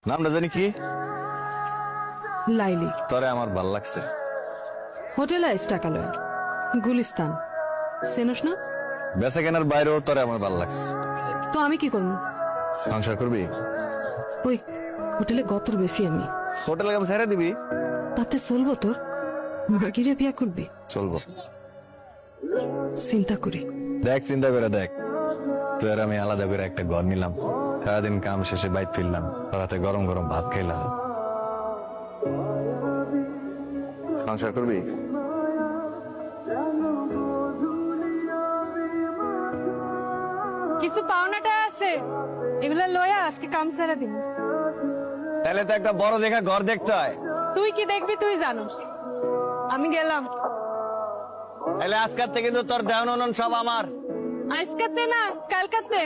নামটা জানি কি? লাইলি। তরে আমার ভাল লাগছে। হোটেল আইস টাকা লয়, গুলিস্তান চেনস না? বেচা কেনার বাইরেও তরে আমার ভাল লাগছে। তো আমি কি করবো? সংসার করবি? ওই হোটেলে গতর বেশি আমি। হোটেলে কাম ছেড়ে দিবি? তাতে চলবো তোর? মাগিরে বিয়া করবি? চলবো। চিন্তা করি। দেখ চিন্তা করে দেখ, তুই আর আমি আলাদা করে একটা ঘর নিলাম, সারাদিন কাম শেষে বাইক ফিরলাম, রাতে গরম গরম ভাত খাইলাম। সংসার করবি? কিছু পাওনাটা আছে, এগুলা লয়া আজকে কাম ছেড়ে দিব। তাহলে তো একটা বড় দেখা ঘর দেখতে হয়। তুই কি দেখবি তুই জানো, আমি গেলাম। তাহলে আজকের থেকে কিন্তু তোর দেওয়ান সব আমার। আজকাতে না কালকাতে।